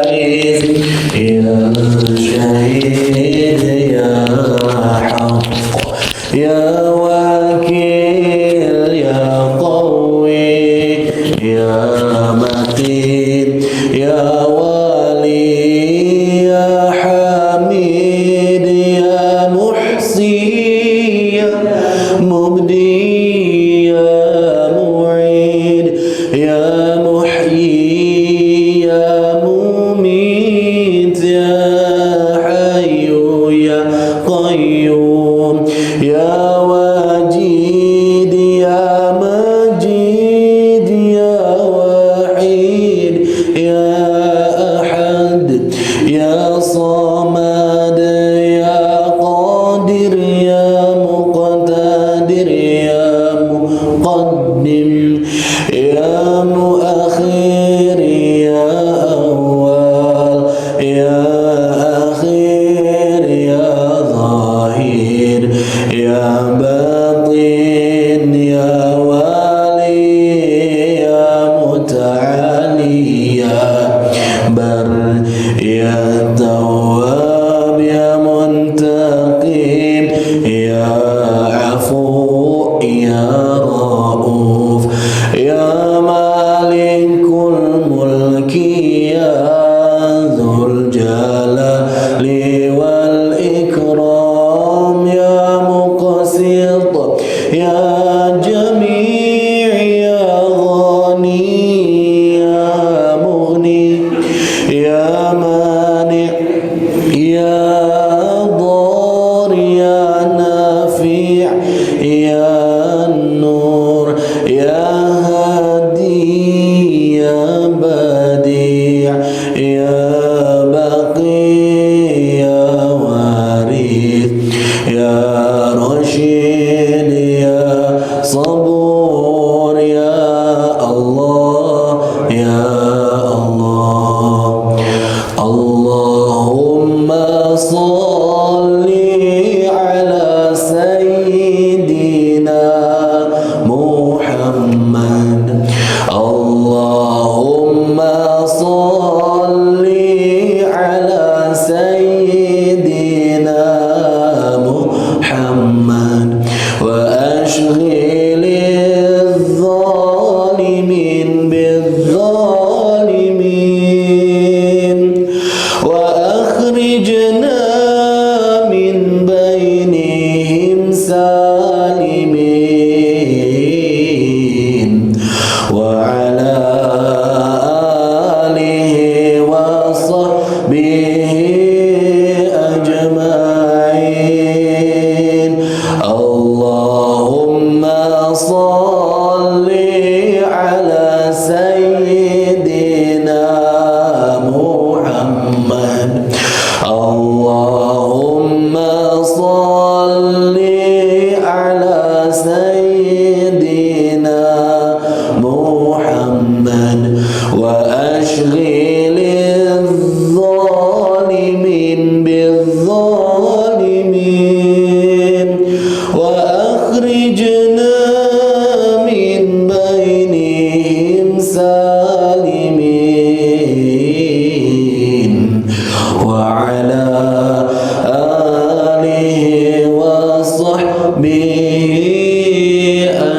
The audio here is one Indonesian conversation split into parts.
يا شهيد يا حق يا وكيل يا قوي يا متين يا ولي يا حميد يا محصي يا مبدي يا معيد يا محيي يا مميت يا حي يا قيوم يا واجد يا مجيد يا وحيد يا أحد يا صمد يا قادر يا مقتدر يا مقدم يا مؤخر يا أول يا أخير يا ظاهر يا باطن يا والي يا متعالي يا بر يا تواب يا منتقم يا عفو يا رؤوف يا مالك الملك يا ذو الجلال والإكرام يا مقسط يا جميع يا غني يا مغني يا مانع يا ضار يا نافع يا النور يا هادي يا بديع يا بقي يا وارث يا رشيد يا صبور يا الله يا الله اللهم صل على سيدنا محمد اللهم صل على سيدنا محمد وأشغل الظالمين بالظالمين وأخرجنا من بينهم سالمين وعلى آله وصحبه أجمعين اللهم صل على سيدنا محمد اللهم صل على سيدنا محمد وأشغل الظالمين بالظالمين وأخرجنا من بينهم سالمين وعلى آله وصحبه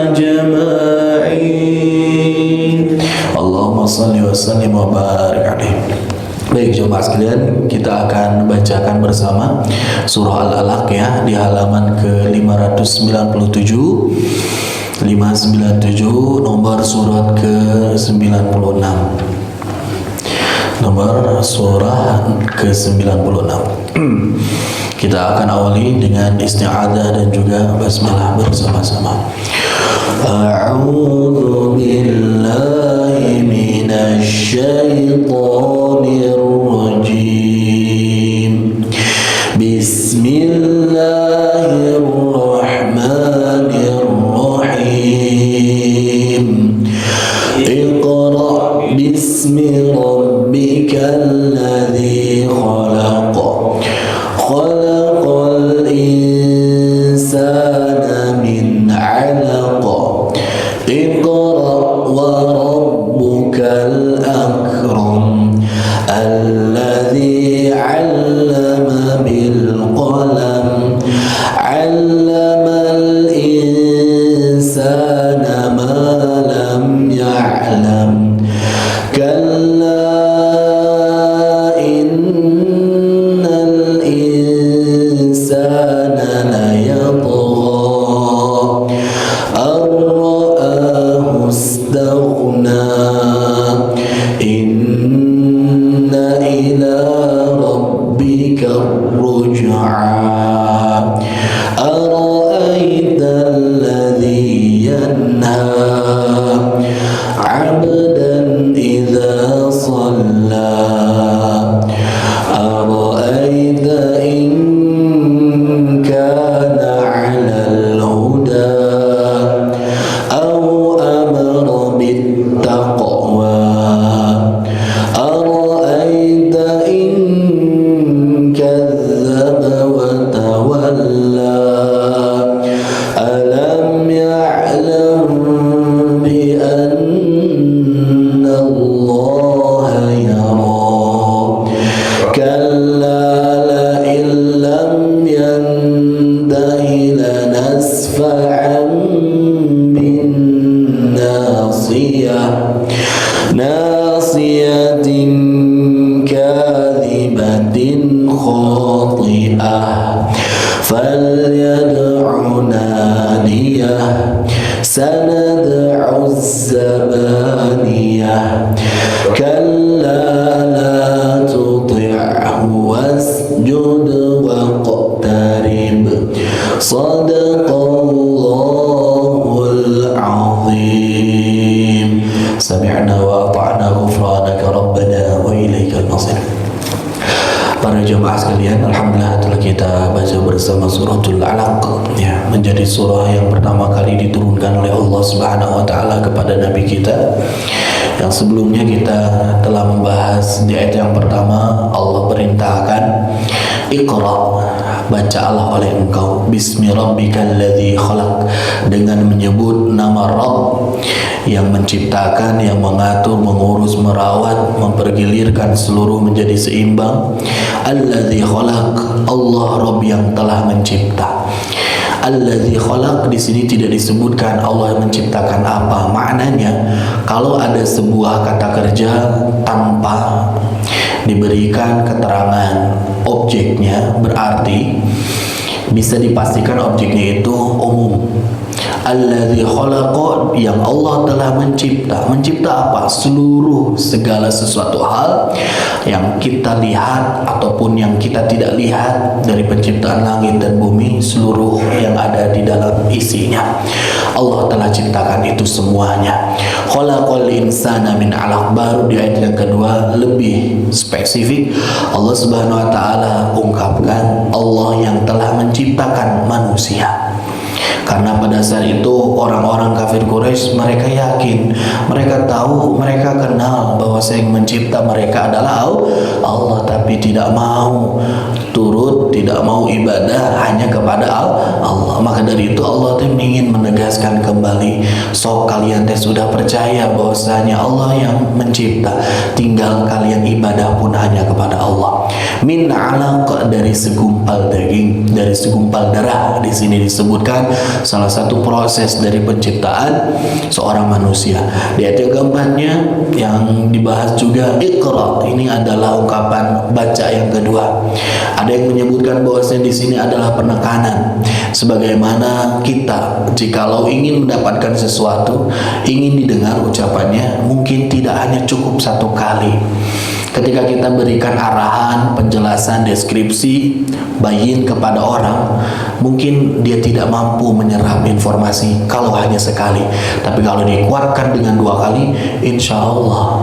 أجمعين Allahumma salli wa sallim wa barik alaih. Baik jemaah sekalian, kita akan bacakan bersama surah Al-Alaq ya di halaman ke-597 nomor surat ke-96. Nomor surah ke-96. Kita akan awali dengan isti'adzah dan juga basmalah bersama-sama. A'udzu billahi minasy syaithanir rajim. Bismillahirrahmanirrahim. Iqra bismi rabbikal ladzi khalaq. Khalaqal insana min 'alaq. Iqra wa rabbuka الأكرم خاطئة فليدع ناديه سندع الزبانية كلا لا تطعه واسجد واقترب صدق الله العظيم سمعنا وأطعنا غفرانك ربنا وإليك المصير. Para jemaah sekalian, alhamdulillah telah kita baca bersama suratul Alaq, ya, menjadi surah yang pertama kali diturunkan oleh Allah Subhanahu wa taala kepada nabi kita. Yang sebelumnya kita telah membahas di ayat yang pertama Allah perintahkan Iqra, bacalah oleh engkau Bismi rabbikal ladzi khalaq, dengan menyebut nama Rabb yang menciptakan, yang mengatur, mengurus, merawat, mempergilirkan seluruh menjadi seimbang. Alladzi khalaq, Allah Rabb yang telah mencipta. Alladzi khalaq di sini tidak disebutkan Allah menciptakan apa. Maknanya kalau ada sebuah kata kerja tanpa diberikan keterangan objeknya, berarti bisa dipastikan objeknya itu umum. Alladzi khalaqa, yang Allah telah mencipta. Mencipta apa? Seluruh segala sesuatu hal yang kita lihat ataupun yang kita tidak lihat, dari penciptaan langit dan bumi, seluruh yang ada di dalam isinya Allah telah ciptakan itu semuanya. Khalaqal insana min 'alaq, baru di ayat yang kedua lebih spesifik Allah Subhanahu wa taala ungkapkan Allah yang telah menciptakan manusia. Karena pada saat itu orang-orang kafir Quraisy, mereka yakin, mereka tahu, mereka kenal bahwa yang mencipta mereka adalah Allah, tapi tidak mau turut, tidak mau ibadah hanya kepada Allah. Maka dari itu Allah ingin menegaskan kembali, sok kalian sudah percaya bahwasanya Allah yang mencipta, tinggal kalian ibadah pun hanya kepada Allah. Min 'alaq, dari segumpal daging, dari segumpal darah. Di sini disebutkan salah satu proses dari penciptaan seorang manusia. Di ayat yang keempatnya yang dibahas juga Iqra, ini adalah ungkapan baca yang kedua. Ada yang menyebutkan bahwasanya di sini adalah penekanan, sebagaimana kita jikalau ingin mendapatkan sesuatu, ingin didengar ucapannya, mungkin tidak hanya cukup satu kali. Ketika kita berikan arahan, penjelasan, deskripsi, bayin kepada orang, mungkin dia tidak mampu menyerap informasi kalau hanya sekali. Tapi kalau dikuatkan dengan 2 kali, insya Allah.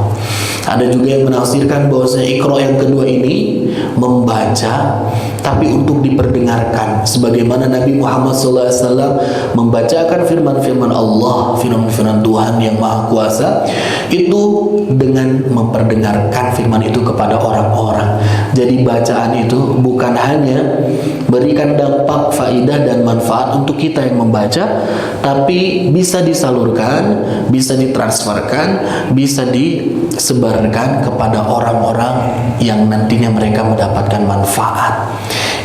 Ada juga yang menafsirkan bahwasanya Iqra yang kedua ini membaca, tapi untuk diperdengarkan, sebagaimana Nabi Muhammad SAW membacakan firman-firman Allah, firman-firman Tuhan yang Maha Kuasa, itu dengan memperdengarkan firman itu kepada orang-orang. Jadi bacaan itu bukan hanya berikan dampak, faidah dan manfaat untuk kita yang membaca, tapi bisa disalurkan, bisa ditransferkan, bisa disebarkan kepada orang-orang yang nantinya mereka mendapatkan manfaat.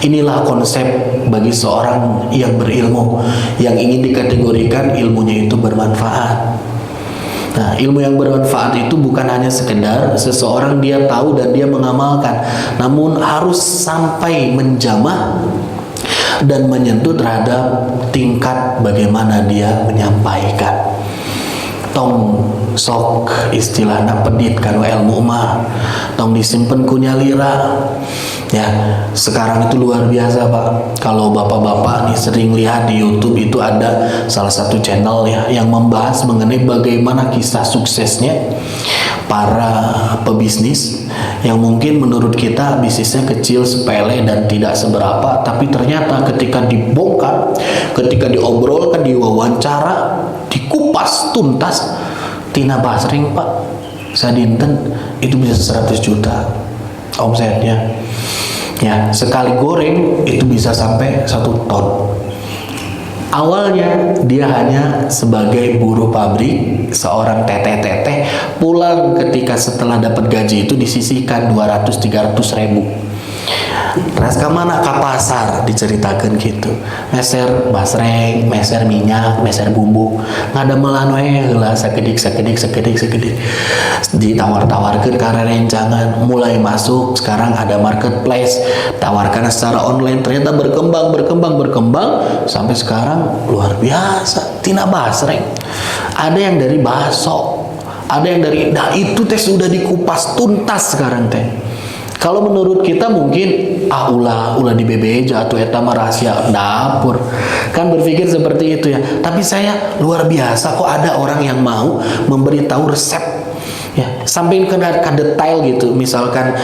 Inilah konsep bagi seorang yang berilmu, yang ingin dikategorikan ilmunya itu bermanfaat. Nah, ilmu yang bermanfaat itu bukan hanya sekedar seseorang dia tahu dan dia mengamalkan, namun harus sampai menjamah dan menyentuh terhadap tingkat bagaimana dia menyampaikan. Tong sok istilahna pedit kanu ilmu mah tong disimpen ku nyalira. Ya, sekarang itu luar biasa Pak. Kalau bapak-bapak nih sering lihat di YouTube, itu ada salah satu channel ya yang membahas mengenai bagaimana kisah suksesnya para pebisnis yang mungkin menurut kita bisnisnya kecil, sepele dan tidak seberapa, tapi ternyata ketika dibongkar, ketika diobrolkan, diwawancara, dikupas tuntas, tina basring Pak, sadinten itu bisa 100 juta omsetnya. Ya, sekali goreng itu bisa sampai 1 ton. Awalnya dia hanya sebagai buruh pabrik, seorang teteh-teteh, pulang ketika setelah dapat gaji itu disisihkan 200-300 ribu. Terus ke mana? Ke pasar diceritakan gitu. Meser basreng, meser minyak, meser bumbu. Ngadamelan we heula sakedik. Ditawar-tawarkeun karena rencangan. Mulai masuk sekarang ada marketplace, tawarkan secara online, ternyata berkembang sampai sekarang luar biasa. Tina basreng. Ada yang dari bakso, ada yang dari itu teh sudah dikupas tuntas sekarang teh. Kalau menurut kita mungkin ulah di bebeja atau eta mah rahasia dapur. Kan berpikir seperti itu ya. Tapi saya luar biasa kok ada orang yang mau memberitahu resep ya, sampai ke detail gitu. Misalkan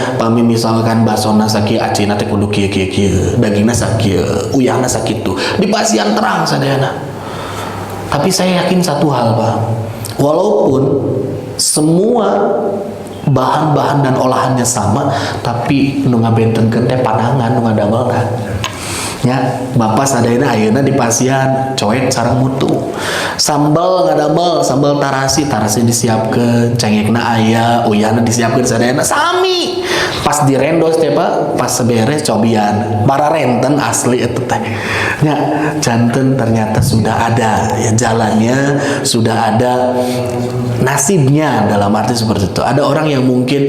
basona sakieu acina teh kudu kieu, dagingna sakieu, uyahna sakitu. Dipasian terang sadayana. Tapi saya yakin satu hal, Pak. Walaupun semua bahan-bahan dan olahannya sama, tapi nu ngabentenkeun teh panangan nu ngadamelna. Ya, Bapak sadayana ayeuna di pasian coet sareng mutu. Sambal ngadamel, sambal tarasi disiapkeun, cengekna aya, uyahna disiapkeun sadayana sami. Pas direndos teh Pak, pas seberes cobian, bararenten asli eta teh. Ya, janten ternyata sudah ada ya jalannya, sudah ada nasibnya, dalam arti seperti itu. Ada orang yang mungkin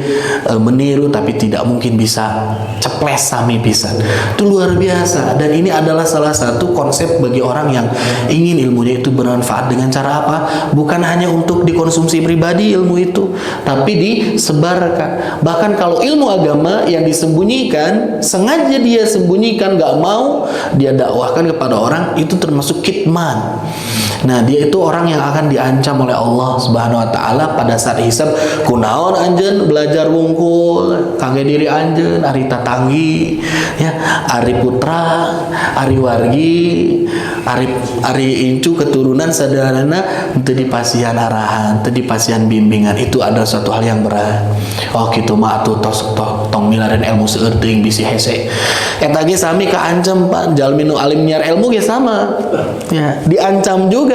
meniru tapi tidak mungkin bisa ceples sami pisan. Itu luar biasa. Dan ini adalah salah satu konsep bagi orang yang ingin ilmunya itu bermanfaat. Dengan cara apa? Bukan hanya untuk dikonsumsi pribadi ilmu itu, tapi disebarkan. Bahkan kalau ilmu agama yang disembunyikan, sengaja dia sembunyikan, gak mau dia dakwahkan kepada orang, itu termasuk kitman. Nah, dia itu orang yang akan diancam oleh Allah Subhanahu wa taala pada saat hisab. Kunaon anjeun belajar wungkul, kangge diri anjeun ari tatanggi, ya, ari putra, ari wargi, ari incu keturunan saudaraنا teu dipasihan arahan, teu dipasihan bimbingan. Itu adalah suatu hal yang berat. Oh kitu mah atuh tong milaren ilmu seueur teuing bisi hese. Eta ge sami kaancam Pak, jalmi nu alim nyiar ilmu ge sama. Ya, diancam juga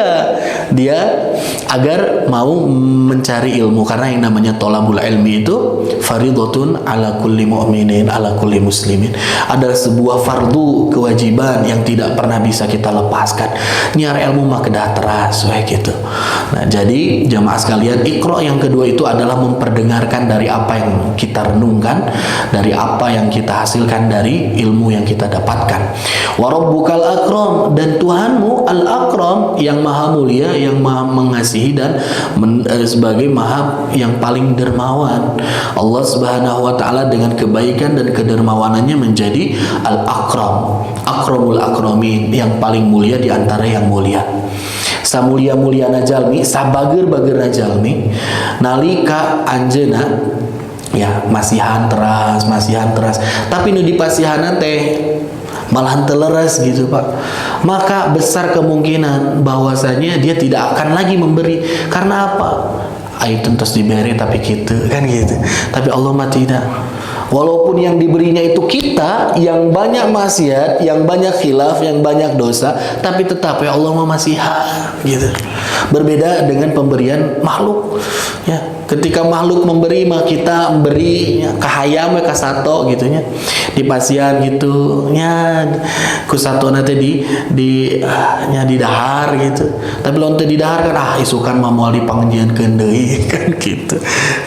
dia agar mau mencari ilmu, karena yang namanya tolabul ilmi itu fardhatun ala kulli mu'minin ala kulli muslimin, adalah sebuah fardu kewajiban yang tidak pernah bisa kita lepaskan. Nyiar ilmu mah kedah teras gitu. Nah, jadi jamaah sekalian, Iqra yang kedua itu adalah memperdengarkan dari apa yang kita renungkan, dari apa yang kita hasilkan dari ilmu yang kita dapatkan. Wa rabbukal akram, dan Tuhanmu al-akram, yang maha mulia, yang maha mengasihi dan sebagai maha yang paling dermawan. Allah Subhanahu wa taala dengan kebaikan dan kedermawanannya menjadi al-akram, akramul akramin, yang paling mulia di antara yang mulia. Samulia-muliana jalmi, sabager-bagerna jalmi, nalika anjeuna ya masihan teras, tapi nu dipasihanan teh malahan teleres gitu Pak, maka besar kemungkinan bahwasanya dia tidak akan lagi memberi. Karena apa? Ayo tentu diberi tapi gitu kan gitu. Tapi Allah mah tidak. Walaupun yang diberinya itu kita yang banyak maksiat, yang banyak khilaf, yang banyak dosa, tapi tetap ya Allah mah masihan gitu. Berbeda dengan pemberian makhluk ya. Ketika makhluk memberi mah kita memberi ya, kahayam we kasato gitu nya. Di pasian gitu nya ku satona teh di dahar gitu. Tapi lamun teu di dahar kan isukan mah moal dipangjieunkeun deui kan gitu.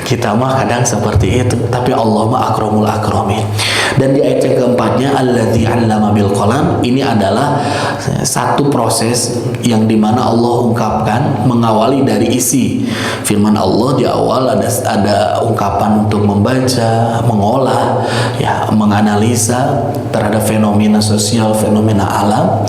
Kita mah kadang seperti itu, tapi Allah mah akramul akramin. Dan di ayat yang keempatnya allazi 'allama bil qalam, ini adalah satu proses yang dimana Allah ungkapkan mengawali dari isi firman Allah. Di awal ada ungkapan untuk membaca, mengolah, ya, menganalisa terhadap fenomena sosial, fenomena alam.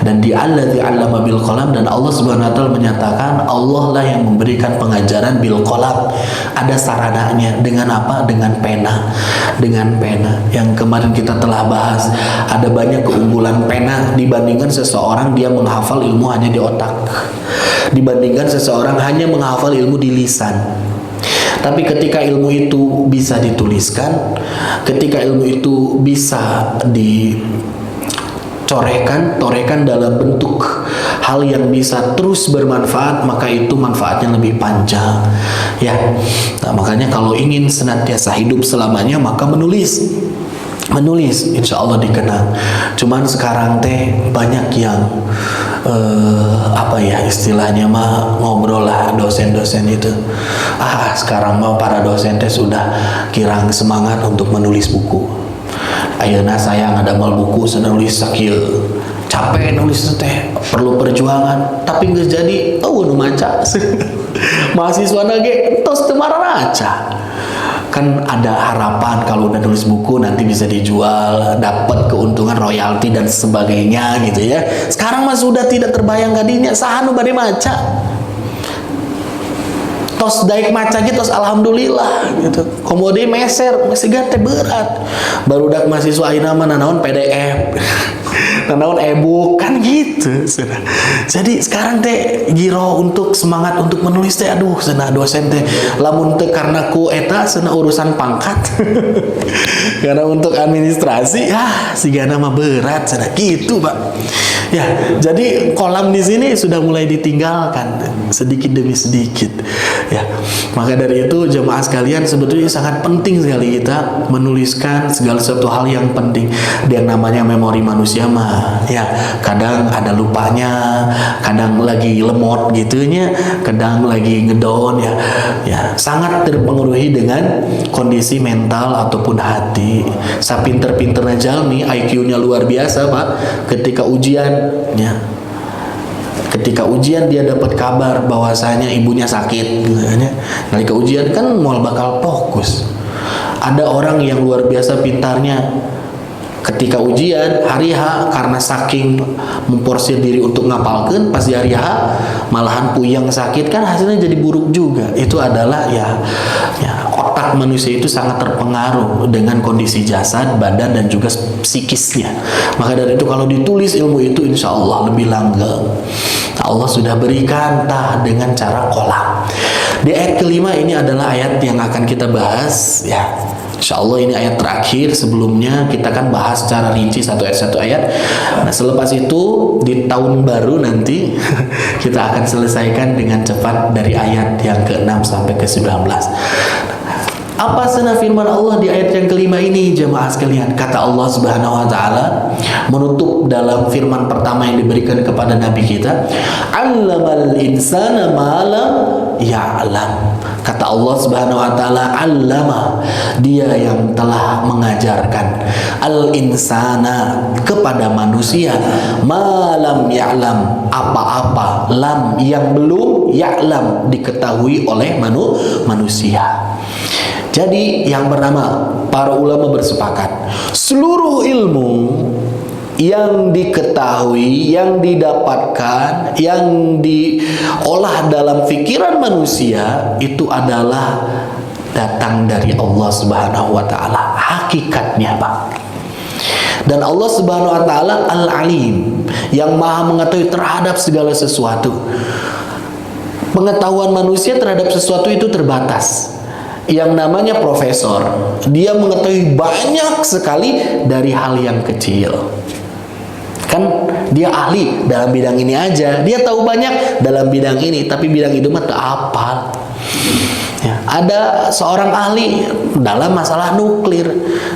Dan di allazi 'allama bil qalam, dan Allah Subhanahu wa taala menyatakan Allah lah yang memberikan pengajaran bil qalam. Ada sarananya dengan apa? Dengan pena. Dengan pena. Yang kemarin kita telah bahas, ada banyak keunggulan pena dibandingkan seseorang dia menghafal ilmu hanya di otak, dibandingkan seseorang hanya menghafal ilmu di lisan. Tapi ketika ilmu itu bisa dituliskan, ketika ilmu itu bisa torekan dalam bentuk hal yang bisa terus bermanfaat, maka itu manfaatnya lebih panjang ya. Nah, makanya kalau ingin senantiasa hidup selamanya, maka menulis. menulis, insya Allah dikenang. Cuman sekarang teh banyak yang apa ya istilahnya mah ngobrol lah dosen-dosen itu. Sekarang mah para dosen teh sudah kirang semangat untuk menulis buku. Ayeuna saya ngadamel buku nulis sakieu. Capek nulis teh, perlu perjuangan, tapi nggak jadi. Nu maca. Mahasiswa nage tos teu mararaca. Kan ada harapan kalau udah nulis buku nanti bisa dijual, dapat keuntungan royalti dan sebagainya gitu ya. Sekarang mah sudah tidak terbayang gadinya sahanu bade maca. Tos daek maca gitu, tos alhamdulillah gitu. Komode meser, masih teh berat. Barudak mahasiswa ayeuna mah nanaon PDF. Nanaon e-book kan gitu. Jadi sekarang teh giro untuk semangat untuk menulis teh aduh cenah dosen teh lamun teu karena ku eta cenah urusan pangkat. Karena untuk administrasi sigana mah berat cenah gitu, Pak. Ya, jadi kolam di sini sudah mulai ditinggalkan sedikit demi sedikit. Ya. Maka dari itu jemaah sekalian sebetulnya sangat penting sekali kita menuliskan segala sesuatu hal yang penting. Yang namanya memori manusia mah ya kadang ada lupanya, kadang lagi lemot gitunya, kadang lagi ngedown ya. Ya, sangat terpengaruhi dengan kondisi mental ataupun hati. Sapinter-pinternya jalmi IQ-nya luar biasa, Pak. Ketika ujian ya, ketika ujian dia dapat kabar bahwasanya ibunya sakit gitu kan ya. Nalika ujian kan moal bakal fokus. Ada orang yang luar biasa pintarnya ketika ujian hari H karena saking memporsir diri untuk ngapalkeun pas di hari H malahan puyeng sakit kan hasilnya jadi buruk juga. Itu adalah ya otak manusia itu sangat terpengaruh dengan kondisi jasad, badan dan juga psikisnya. Maka dari itu kalau ditulis ilmu itu insya Allah lebih langgeng. Allah sudah berikan dengan cara kolam. Di ayat kelima ini adalah ayat yang akan kita bahas ya. Insya Allah ini ayat terakhir. Sebelumnya kita kan bahas secara rinci satu ayat. Nah selepas itu di tahun baru nanti kita akan selesaikan dengan cepat dari ayat yang ke-6 sampai ke-19. Apa sana firman Allah di ayat yang kelima ini jemaah sekalian? Kata Allah Subhanahu wa taala menutup dalam firman pertama yang diberikan kepada nabi kita, "Allamal insana ma lam ya'lam." Kata Allah Subhanahu wa taala, "Allama," dia yang telah mengajarkan al-insana kepada manusia ma lam ya'lam, apa-apa lam yang belum ya'lam diketahui oleh manusia. Jadi yang pertama, para ulama bersepakat seluruh ilmu yang diketahui, yang didapatkan, yang diolah dalam pikiran manusia itu adalah datang dari Allah Subhanahu wa taala. Hakikatnya, Pak. Dan Allah Subhanahu wa taala Al-Alim, yang Maha mengetahui terhadap segala sesuatu. Pengetahuan manusia terhadap sesuatu itu terbatas. Yang namanya profesor, dia mengetahui banyak sekali dari hal yang kecil. Kan dia ahli dalam bidang ini aja, dia tahu banyak dalam bidang ini, tapi bidang itu mah tak apal. Ya, ada seorang ahli dalam masalah nuklir,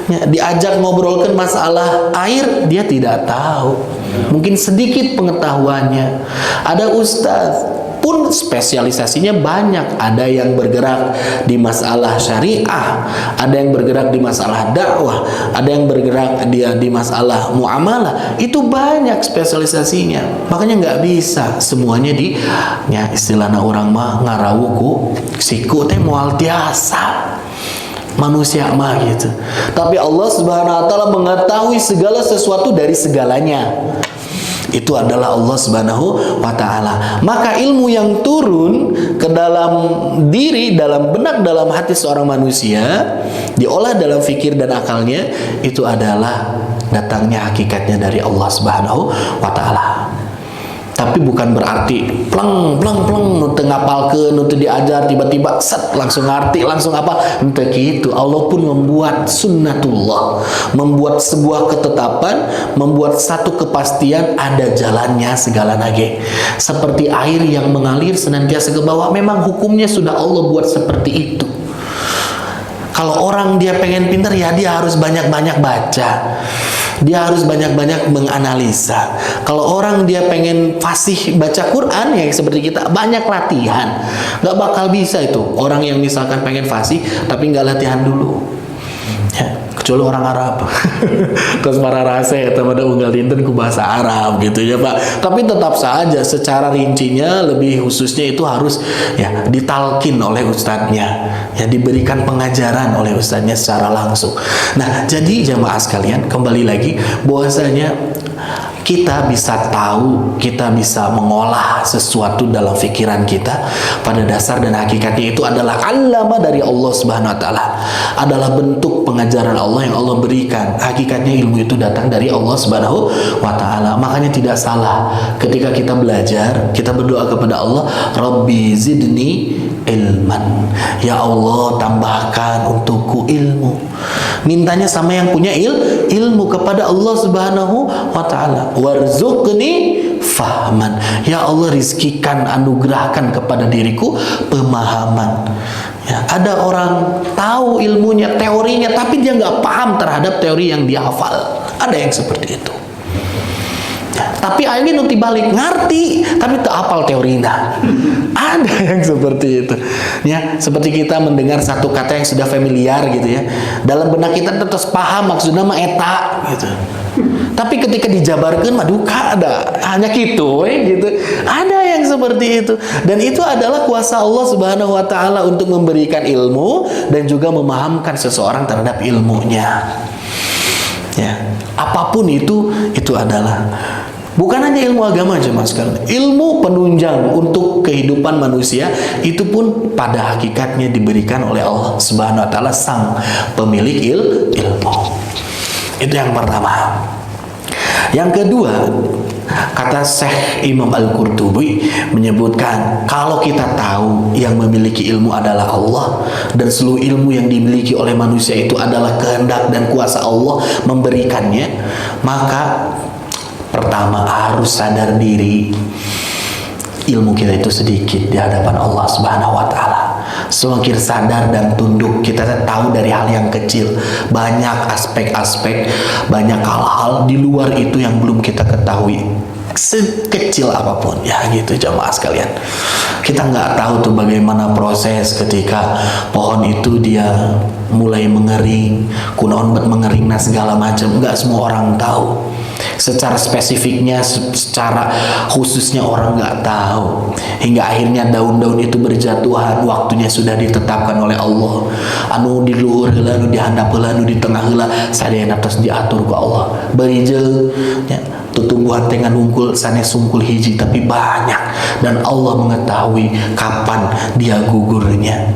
ya, diajak ngobrolkan masalah air, dia tidak tahu. Mungkin sedikit pengetahuannya. Ada ustadz pun spesialisasinya banyak. Ada yang bergerak di masalah syariah, ada yang bergerak di masalah dakwah, ada yang bergerak dia di masalah muamalah. Itu banyak spesialisasinya. Makanya nggak bisa semuanya ya istilahnya orang mah ngarawuku siku teh moal tiasa. Manusia mah gitu. Tapi Allah Subhanahu wa taala mengetahui segala sesuatu dari segalanya. Itu adalah Allah Subhanahu wa taala. Maka ilmu yang turun ke dalam diri, dalam benak, dalam hati seorang manusia, diolah dalam fikir dan akalnya, itu adalah datangnya hakikatnya dari Allah Subhanahu wa taala. Tapi bukan berarti pleng nu teu ngapalkeun, nu teu diajar tiba-tiba set langsung ngarti, langsung apa, henteu kitu. Allah pun membuat sunnatullah, membuat sebuah ketetapan, membuat satu kepastian, ada jalannya segala nage. Seperti air yang mengalir senantiasa ke bawah, memang hukumnya sudah Allah buat seperti itu. Kalau orang dia pengen pintar, ya dia harus banyak-banyak baca. Dia harus banyak-banyak menganalisa. Kalau orang dia pengen fasih baca Quran, ya seperti kita, banyak latihan. Gak bakal bisa itu orang yang misalkan pengen fasih tapi gak latihan dulu, ya, kecuali orang Arab. Terus para rasa ya pada unggal dinten ku bahasa Arab gitu ya Pak. Tapi tetap saja secara rincinya lebih khususnya itu harus ya ditalkin oleh ustadznya, ya diberikan pengajaran oleh ustadznya secara langsung. Nah, jadi jamaah sekalian, kembali lagi bahwasanya kita bisa tahu, kita bisa mengolah sesuatu dalam pikiran kita. Pada dasar dan hakikatnya itu adalah allama dari Allah Subhanahu wa taala. Adalah bentuk pengajaran Allah yang Allah berikan. Hakikatnya ilmu itu datang dari Allah Subhanahu wa taala. Makanya tidak salah ketika kita belajar, kita berdoa kepada Allah, Rabbi zidni ilman. Ya Allah, tambahkan untukku ilmu. Mintanya sama yang punya ilmu kepada Allah Subhanahu wa taala. Warzuqni fahman. Ya Allah, rizkikan, anugerahkan kepada diriku pemahaman. Ya, ada orang tahu ilmunya, teorinya, tapi dia nggak paham terhadap teori yang dia hafal. Ada yang seperti itu. Tapi akhirnya nanti balik ngerti tapi tak hafal teorinya. Ada yang seperti itu ya, seperti kita mendengar satu kata yang sudah familiar gitu ya, dalam benak kita terus paham maksudnya mah eta gitu, tapi ketika dijabarkan mah duka ada hanya gitu gitu. Ada yang seperti itu, dan itu adalah kuasa Allah Subhanahu wa taala untuk memberikan ilmu dan juga memahamkan seseorang terhadap ilmunya. Ya, apapun itu adalah bukan hanya ilmu agama aja mas sekalian, ilmu penunjang untuk kehidupan manusia itu pun pada hakikatnya diberikan oleh Allah Subhanahu wa taala, sang pemilik ilmu. Itu yang pertama. Yang kedua, kata Syekh Imam Al-Qurtubi menyebutkan, kalau kita tahu yang memiliki ilmu adalah Allah dan seluruh ilmu yang dimiliki oleh manusia itu adalah kehendak dan kuasa Allah memberikannya, maka pertama harus sadar diri ilmu kita itu sedikit di hadapan Allah Subhanahu wa taala. Semakin sadar dan tunduk, kita tahu dari hal yang kecil, banyak aspek-aspek, banyak hal-hal di luar itu yang belum kita ketahui, sekecil apapun ya gitu jamaah sekalian. Kita nggak tahu tuh bagaimana proses ketika pohon itu dia mulai mengering, kunaon bet mengering, nah segala macam, nggak semua orang tahu. Secara spesifiknya, secara khususnya orang nggak tahu, hingga akhirnya daun-daun itu berjatuhan, waktunya sudah ditetapkan oleh Allah. Anu di luhur heula, anu di handap heula, anu di tengah heula, sadayana tos diatur ku Allah. Berijeu ya, tumbuhan tengah nungkul sanes sungkul hiji tapi banyak, dan Allah mengetahui kapan dia gugurnya.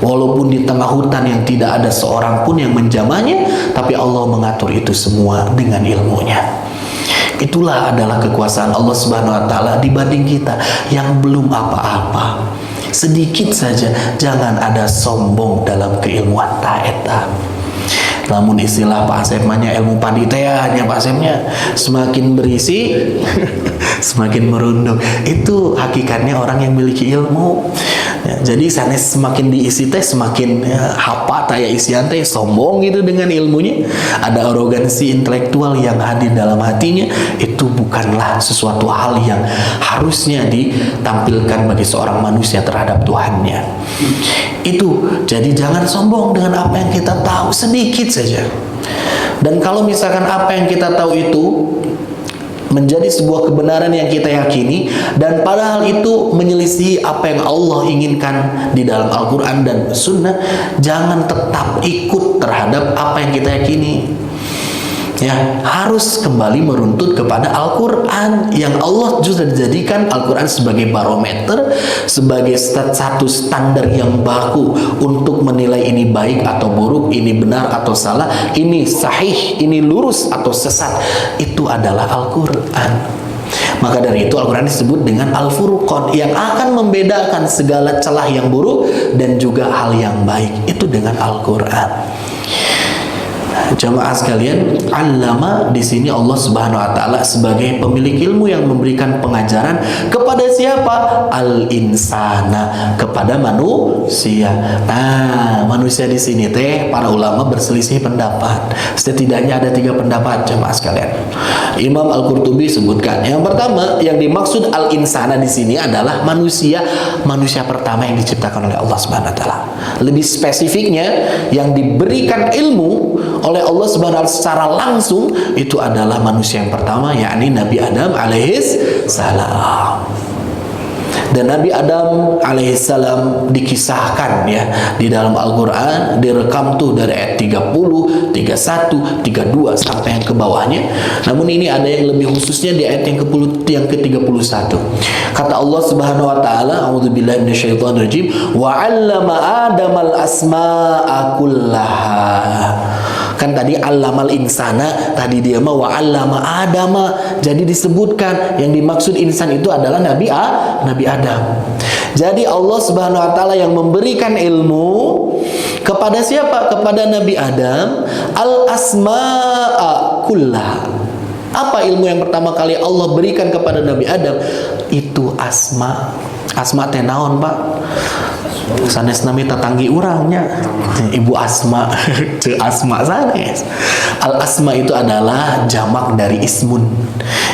Walaupun di tengah hutan yang tidak ada seorang pun yang menjamahnya, tapi Allah mengatur itu semua dengan ilmunya. Itulah adalah kekuasaan Allah Subhanahu wa taala dibanding kita yang belum apa-apa. Sedikit saja, jangan ada sombong dalam keilmuan taeta. Namun istilah Pak Asep manya ilmu pandita hanya Pak Asepnya semakin berisi semakin merunduk. Itu hakikatnya orang yang memiliki ilmu. Ya, jadi sanes semakin diisi teh semakin hapa taya isian teh sombong gitu dengan ilmunya. Ada arogansi intelektual yang hadir dalam hatinya. Itu bukanlah sesuatu hal yang harusnya ditampilkan bagi seorang manusia terhadap Tuhannya. Itu jadi jangan sombong dengan apa yang kita tahu, sedikit saja. Dan kalau misalkan apa yang kita tahu itu menjadi sebuah kebenaran yang kita yakini, dan padahal itu menyelisihi apa yang Allah inginkan di dalam Al-Quran dan Sunnah, jangan tetap ikut terhadap apa yang kita yakini. Ya, harus kembali meruntut kepada Al-Quran yang Allah juga dijadikan Al-Quran sebagai barometer, sebagai satu standar yang baku untuk menilai ini baik atau buruk, ini benar atau salah, ini sahih, ini lurus atau sesat. Itu adalah Al-Quran. Maka dari itu Al-Quran disebut dengan Al-Furqan, yang akan membedakan segala celah yang buruk dan juga hal yang baik itu dengan Al-Quran. Jamaah sekalian, allama di sini Allah Subhanahu wa taala sebagai pemilik ilmu yang memberikan pengajaran kepada siapa? Al-insana, kepada manusia. Nah, manusia di sini teh para ulama berselisih pendapat. Setidaknya ada 3 pendapat jamaah sekalian. Imam Al-Qurtubi sebutkan, yang pertama yang dimaksud al-insana di sini adalah manusia pertama yang diciptakan oleh Allah Subhanahu wa taala. Lebih spesifiknya yang diberikan ilmu oleh Allah Subhanahu wa taala secara langsung itu adalah manusia yang pertama, yakni Nabi Adam alaihis salam. Dan Nabi Adam alaihissalam dikisahkan ya di dalam Al-Quran, direkam tuh dari ayat 30, 31, 32 sampai yang ke bawahnya. Namun ini ada yang lebih khususnya di ayat yang ke-31. Kata Allah Subhanahu wa taala, a'udzubillahi minasyaitonirrajim, wa 'allama Adamal asma'a kullaha. Kan tadi allamal insana, tadi dia mah wa 'allama Adama. Jadi disebutkan yang dimaksud insan itu adalah Nabi Adam. Jadi Allah Subhanahu wa taala yang memberikan ilmu kepada siapa? Kepada Nabi Adam, al asma'a kullaha. Apa ilmu yang pertama kali Allah berikan kepada Nabi Adam? Itu asma. Asma teh naon, Pak? Sanes nami tatanggi urangnya Ibu Asma. Asma sanes. Al asma itu adalah jamak dari ismun.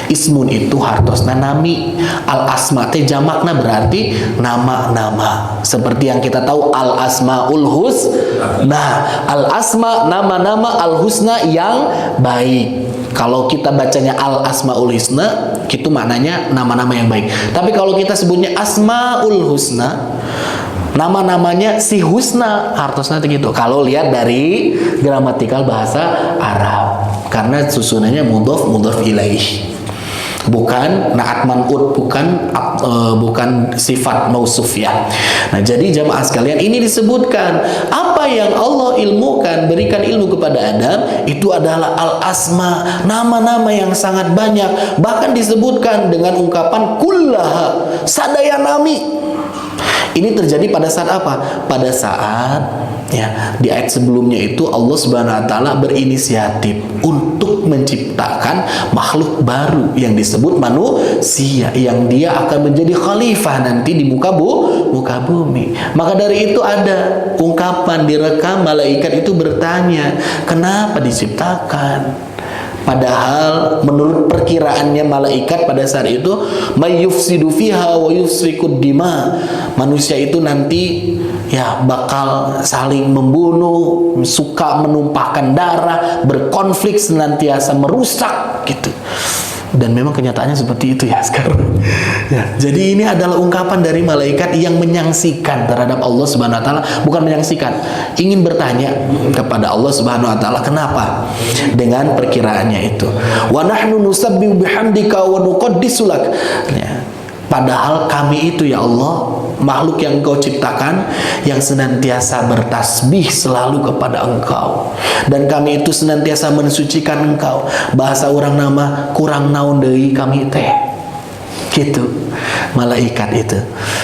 Ismun itu hartosna nami. Al asma teh jamakna berarti nama-nama. Seperti yang kita tahu al asmaul husna. Nah, al asma nama-nama, al husna yang baik. Kalau kita bacanya al asmaul husna, itu maknanya nama-nama yang baik. Tapi kalau kita sebutnya asmaul husna, nama-namanya si husna, hartosna gitu. Kalau lihat dari gramatikal bahasa Arab, karena susunannya mudhof ilaih. Bukan naat man'ut, bukan sifat mausuf ya. Nah, jadi jamaah sekalian, ini disebutkan apa yang Allah ilmukan, berikan ilmu kepada Adam itu adalah al-asma, nama-nama yang sangat banyak. Bahkan disebutkan dengan ungkapan kullaha, sadaya nami. Ini terjadi pada saat apa? Pada saat ya di ayat sebelumnya itu Allah Subhanahu wa taala berinisiatif untuk menciptakan makhluk baru yang disebut manusia, yang dia akan menjadi khalifah nanti di muka bumi. Maka dari itu ada ungkapan direkam, malaikat itu bertanya, kenapa diciptakan? Padahal menurut perkiraannya malaikat pada saat itu, mayyufsidu fiha wa yusfikud dima. Manusia itu nanti ya bakal saling membunuh, suka menumpahkan darah, berkonflik senantiasa, merusak gitu. Dan memang kenyataannya seperti itu ya sekarang. Ya, jadi ini adalah ungkapan dari malaikat yang menyaksikan terhadap Allah Subhanahu wa taala, bukan menyaksikan, ingin bertanya kepada Allah Subhanahu wa taala kenapa dengan perkiraannya itu. Wa nahnu nusabbihu bihamdika wa nuqaddisu lak. Ya. Padahal kami itu ya Allah, makhluk yang Engkau ciptakan yang senantiasa bertasbih selalu kepada Engkau, dan kami itu senantiasa mensucikan Engkau. Bahasa orang nama kurang naon deui kami teh gitu malaikat itu.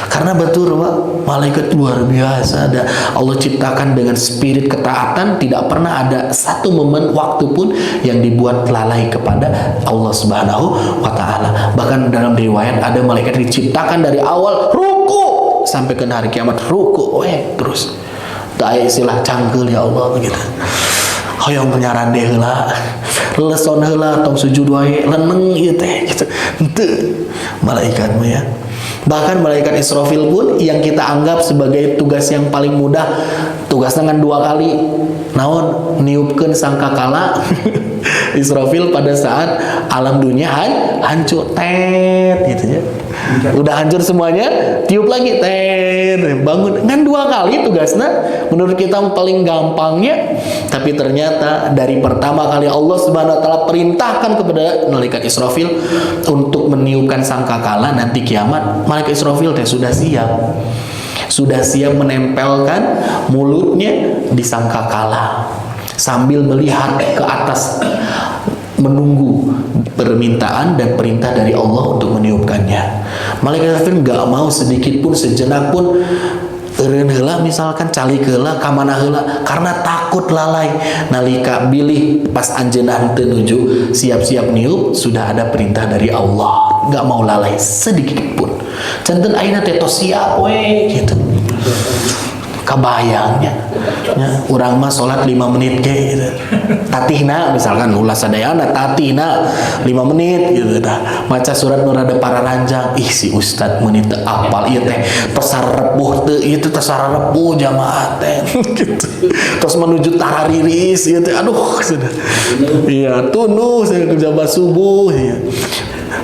Karena betul Pak, malaikat luar biasa, ada Allah ciptakan dengan spirit ketaatan, tidak pernah ada satu momen waktu pun yang dibuat lalai kepada Allah Subhanahu wa taala. Bahkan dalam riwayat ada malaikat diciptakan dari awal ruku sampai ke hari kiamat ruku terus. Tak istilah cangkel ya Allah begitu. Hoyong nyarande heula, leson heula, tong sujud wae, leneng ieu teh gitu. Henteu malaikat mah ya. Bahkan malaikat Israfil pun yang kita anggap sebagai tugas yang paling mudah, tugasnya kan 2 kali. Naon niupkeun sangkakala. Israfil pada saat alam dunia hancur gitu ya. Udah hancur semuanya, tiup lagi bangun. Kan 2 kali tugasnya, menurut kita paling gampangnya, tapi ternyata dari pertama kali Allah Subhanahu wa taala perintahkan kepada malaikat Israfil untuk meniupkan sangkakala nanti kiamat, malaikat Israfil sudah siap menempelkan mulutnya di sangkakala sambil melihat ke atas, menunggu permintaan dan perintah dari Allah untuk meniupkannya. Malaikat Israfil nggak mau sedikit pun, sejenak pun eureun heula misalkan calik heula ka mana heula karena takut lalai nalika bilih pas anjeunna teu nuju siap-siap niup sudah ada perintah dari Allah, nggak mau lalai sedikit pun. Janten ayeuna teh tos siap we gitu. Kabayangnya ya, urang mah salat 5 menit ge gitu. Tatihna misalkan ulah sadayana tatihna 5 menit gitu tah. Maca surat nu rada pararanjang. Ih si ustad meuni teu apal ieu teh tos sarepuh teu ieu teh tos sarepuh jamaah teh gitu. Tos menuju tarariris ieu teh aduh sudah. Iya tunuh saya jabat subuh ya.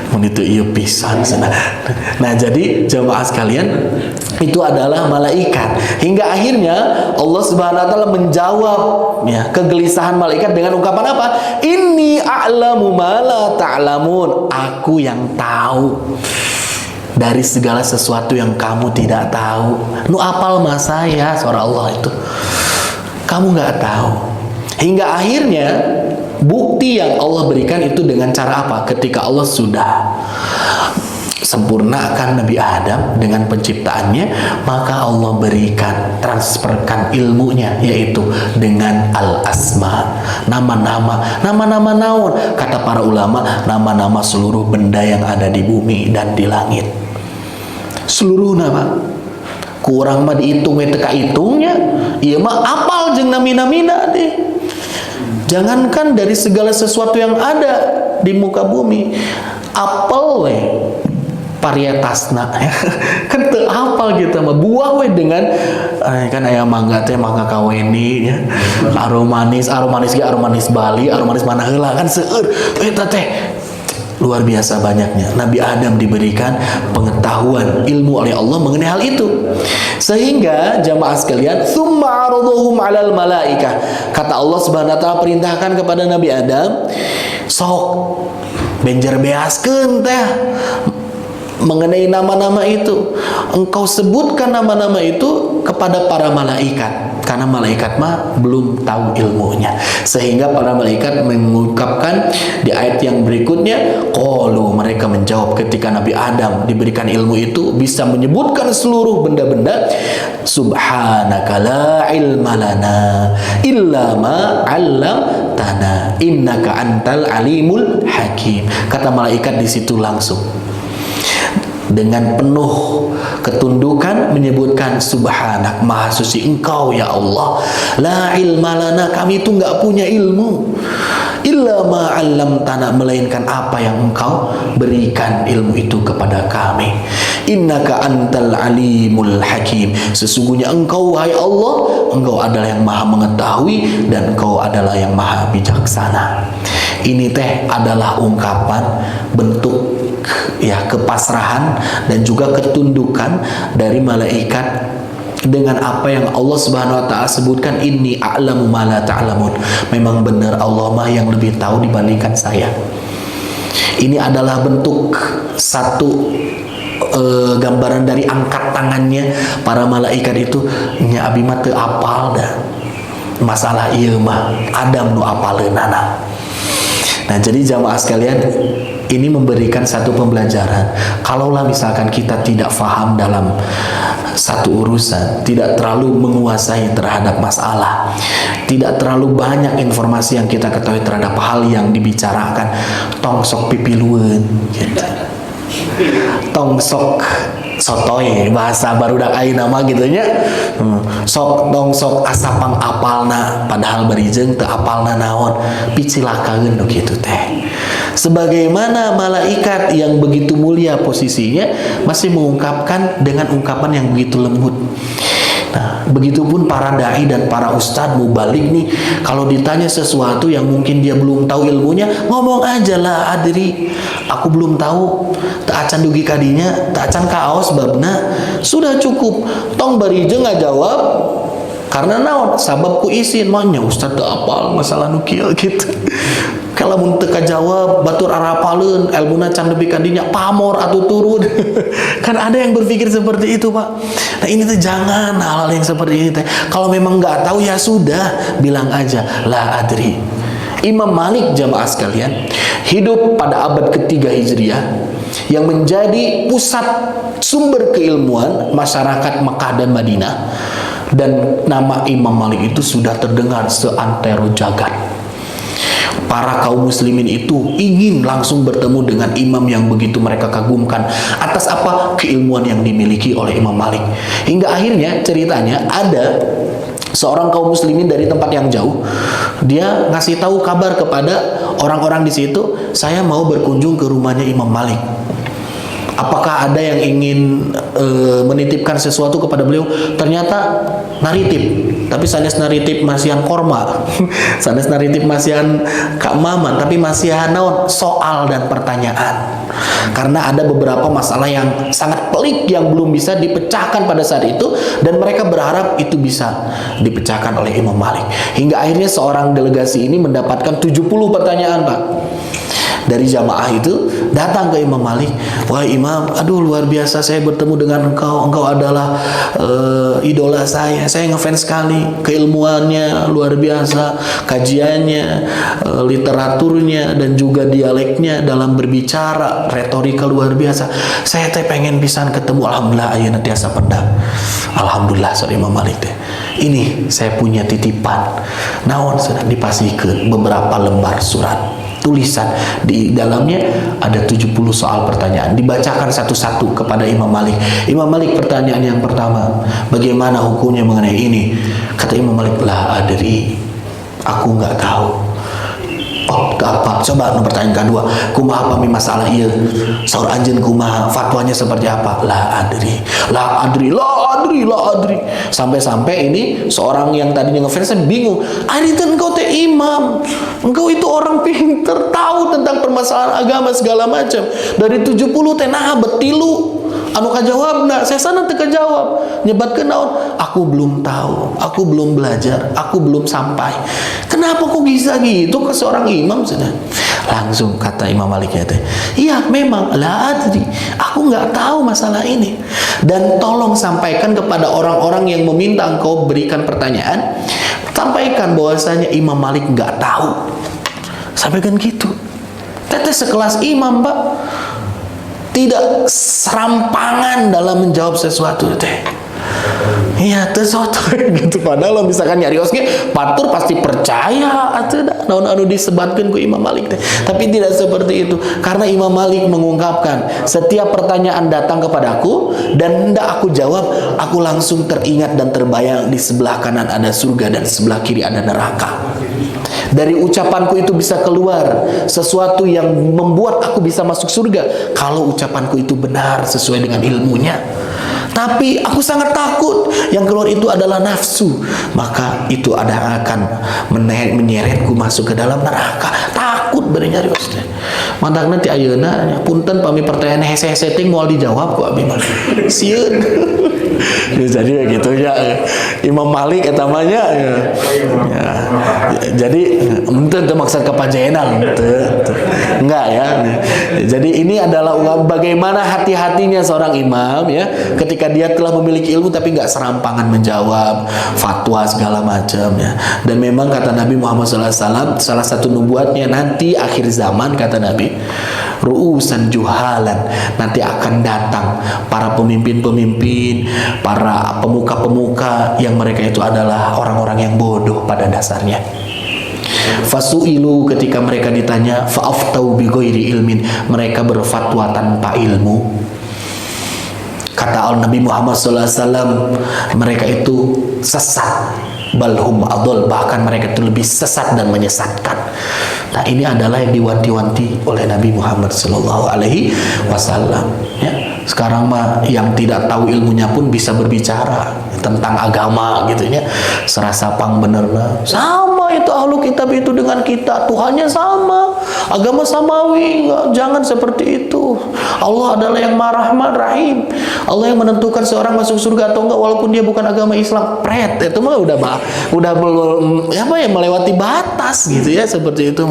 Mun itu iya pisan sana. Nah jadi jamaah sekalian itu adalah malaikat. Hingga akhirnya Allah Subhanahu wa taala menjawab ya kegelisahan malaikat dengan ungkapan apa? Inni a'lamu ma la ta'lamun. Aku yang tahu dari segala sesuatu yang kamu tidak tahu. Nu apal mah saya suara Allah itu. Kamu nggak tahu. Hingga akhirnya bukti yang Allah berikan itu dengan cara apa? Ketika Allah sudah sempurnakan Nabi Adam dengan penciptaannya, maka Allah berikan, transferkan ilmunya, yaitu dengan al-asma, nama-nama naon? Kata para ulama, nama-nama seluruh benda yang ada di bumi dan di langit. Seluruh nama. Kurang mah dihitung teka hitungnya. Ieu mah apal jeung nami-namina deh. Jangankan dari segala sesuatu yang ada di muka bumi, apel we varietasna kan teu apal gitu mah. Buah we dengan kan aya mangga teh mangga kaweni ya. Aromanis ge aromanis Bali, aromanis mana heula kan seueur eta teh. Luar biasa banyaknya. Nabi Adam diberikan pengetahuan ilmu oleh Allah mengenai hal itu. Sehingga jamaah sekalian, tsumma 'araduhum 'alal malaikah. Kata Allah Subhanahu wa taala perintahkan kepada Nabi Adam, sok benjer beaskeun teh mengenai nama-nama itu. Engkau sebutkan nama-nama itu kepada para malaikat. Karena malaikat mah belum tahu ilmunya. Sehingga para malaikat mengungkapkan di ayat yang berikutnya, qalu, mereka menjawab ketika Nabi Adam diberikan ilmu itu bisa menyebutkan seluruh benda-benda, subhanaka la ilma lana illa ma 'allamtana innaka antal alimul hakim. Kata malaikat di situ langsung dengan penuh ketundukan menyebutkan subhanak, maha suci engkau ya Allah, la ilma lana, kami itu nggak punya ilmu, illa ma 'allamtana, melainkan apa yang engkau berikan ilmu itu kepada kami. Innaka antal alimul hakim, sesungguhnya engkau wahai Allah, engkau adalah yang maha mengetahui dan engkau adalah yang maha bijaksana. Ini teh adalah ungkapan bentuk ya kepasrahan dan juga ketundukan dari malaikat dengan apa yang Allah Subhanahu wa taala sebutkan, inni a'lamu ma la ta'lamun. Memang benar Allah mah yang lebih tahu dibandingkan saya. Ini adalah bentuk satu gambaran dari angkat tangannya para malaikat itu, nya abi mah teu apal dah masalah ieu mah Adam nu apaleunana. Nah jadi jamaah sekalian, ini memberikan satu pembelajaran. Kalaulah misalkan kita tidak faham dalam satu urusan, tidak terlalu menguasai terhadap masalah, tidak terlalu banyak informasi yang kita ketahui terhadap hal yang dibicarakan, tong sok pipilueun gitu. Tong sok sotoy bahasa barudak ayeuna mah gitu nya. Sok dong sok asapang apalna padahal barijeung teu apalna naon, picilakaeun nu kitu teh. Sebagaimana malaikat yang begitu mulia posisinya masih mengungkapkan dengan ungkapan yang begitu lembut. Nah, begitupun para dai dan para ustadz mubalik nih, kalau ditanya sesuatu yang mungkin dia belum tahu ilmunya, ngomong aja lah, adri, aku belum tahu, tak acan dugi kadinya, tak acan kaos babna, sudah cukup. Tong barijeung ngajawab karena naon? Sabab ku izin mah nya ustadz teu apal masalah nu kieu gitu. Kalau mun teu kajawab batur arapaleun elmuna can nepi ka dinya pamor atuh turun. Kan ada yang berpikir seperti itu, Pak. Nah, ini tuh jangan hal-hal yang seperti ini teh. Kalau memang nggak tahu ya sudah, bilang aja la adri. Imam Malik jamaah sekalian hidup pada abad ketiga Hijriah yang menjadi pusat sumber keilmuan masyarakat Mekah dan Madinah, dan nama Imam Malik itu sudah terdengar seantero jagat. Para kaum muslimin itu ingin langsung bertemu dengan imam yang begitu mereka kagumkan. Atas apa? Keilmuan yang dimiliki oleh Imam Malik. Hingga akhirnya ceritanya ada seorang kaum muslimin dari tempat yang jauh, dia ngasih tahu kabar kepada orang-orang di situ, saya mau berkunjung ke rumahnya Imam Malik. Apakah ada yang ingin menitipkan sesuatu kepada beliau? Ternyata naritip, tapi sanes naritip masihan korma, sanes naritip masihan Kak Maman, tapi masihan naon soal dan pertanyaan. Karena ada beberapa masalah yang sangat pelik yang belum bisa dipecahkan pada saat itu, dan mereka berharap itu bisa dipecahkan oleh Imam Malik. Hingga akhirnya seorang delegasi ini mendapatkan 70 pertanyaan, Pak. Dari jamaah itu datang ke Imam Malik, wah Imam, aduh luar biasa saya bertemu dengan engkau adalah idola saya ngefans sekali, keilmuannya luar biasa, kajiannya, literaturnya dan juga dialeknya dalam berbicara, retorika luar biasa. Saya pengen pisan ketemu, alhamdulillah ayeuna tiasa pendak. Alhamdulillah sorry Imam Malik teh. Ini saya punya titipan. Naon sedang dipasihkeun beberapa lembar surat. Tulisan di dalamnya ada 70 soal pertanyaan, dibacakan satu-satu kepada Imam Malik. Imam Malik, pertanyaan yang pertama, bagaimana hukumnya mengenai ini? Kata Imam Malik, lah adri, aku nggak tahu. Oh, apa? Coba pertanyaan kedua, kumaha pami masalah iya? Saur anjeun kumaha, fatwanya seperti apa? La adri, la adri, la adri, la adri. Sampai-sampai ini seorang yang tadinya ngefans bingung. Ari teh engkau teh imam, engkau itu orang pinter, tahu tentang permasalahan agama segala macam. Dari 70 teh nah betilu anu kajawabna, saya sana teu kajawab. Nyebatkeun naon? Aku belum tahu, aku belum belajar, aku belum sampai. Kenapa kok bisa gitu ke seorang imam sudah? Langsung kata Imam Malik ya teh, iya memang la adri, aku nggak tahu masalah ini. Dan tolong sampaikan kepada orang-orang yang meminta engkau berikan pertanyaan, sampaikan bahwasanya Imam Malik nggak tahu. Sampaikan gitu. Teteh sekelas imam, Pak, tidak serampangan dalam menjawab sesuatu teh. Iya, sesuatu gitu. Padahal misalkan nyari osge, batur pasti percaya atuh naon anu disebatkeun ku Imam Malik teh. Tapi tidak seperti itu. Karena Imam Malik mengungkapkan, setiap pertanyaan datang kepadaku dan hendak aku jawab, aku langsung teringat dan terbayang di sebelah kanan ada surga dan sebelah kiri ada neraka. Dari ucapanku itu bisa keluar sesuatu yang membuat aku bisa masuk surga kalau ucapanku itu benar sesuai dengan ilmunya. Tapi aku sangat takut yang keluar itu adalah nafsu, maka itu ada akan menyeretku masuk ke dalam neraka. Takut bener nyarios teh. Mantak nanti ayeuna punten pami pertanyaan hese-hese teh moal dijawab ku abi mah. Sieun. Jadi begitu ya. Imam Malik eta mah nya ya. Jadi enten teu maksud kepanjaenan enggak ya. Jadi ini adalah bagaimana hati-hatinya seorang imam ya, ketika dia telah memiliki ilmu tapi nggak serampangan menjawab fatwa segala macam ya. Dan memang kata Nabi Muhammad SAW, salah satu nubuatnya nanti akhir zaman kata Nabi, ru'usan juhalan, nanti akan datang para pemimpin-pemimpin, para pemuka-pemuka yang mereka itu adalah orang-orang yang bodoh pada dasarnya. Fasu'ilu, ketika mereka ditanya, fa'aftau bi ghairi ilmin, mereka berfatwa tanpa ilmu. Kata Nabi Muhammad SAW, mereka itu sesat, balhum adol, bahkan mereka itu lebih sesat dan menyesatkan. Nah, ini adalah yang diwanti-wanti oleh Nabi Muhammad SAW. Ya, sekarang mah yang tidak tahu ilmunya pun bisa berbicara tentang agama gitu ya. Serasa pang benerna sama itu ahlu kitab itu dengan kita, Tuhannya sama, agama samawi. Jangan seperti itu. Allah adalah yang Maha Rahman Rahim. Allah yang menentukan seorang masuk surga atau enggak walaupun dia bukan agama Islam. Pret, itu mah udah belum apa ya, melewati batas gitu ya, seperti itu.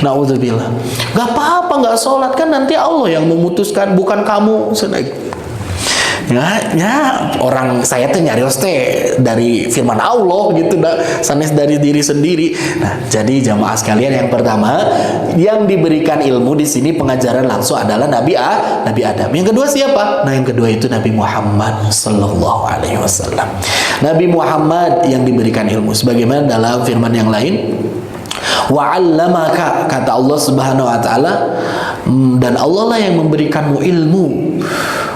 Nauzubillah. Gak apa-apa nggak sholat, kan nanti Allah yang memutuskan, bukan kamu. Ya, orang saya tuh nyarios teh dari firman Allah gitu, sanes dari diri sendiri. Nah, jadi jamaah sekalian, yang pertama yang diberikan ilmu di sini pengajaran langsung adalah Nabi Adam. Yang kedua siapa? Nah, yang kedua itu Nabi Muhammad sallallahu alaihi wasallam. Nabi Muhammad yang diberikan ilmu, sebagaimana dalam firman yang lain, wa 'allamaka, kata Allah Subhanahu wa taala, dan Allah lah yang memberikanmu ilmu,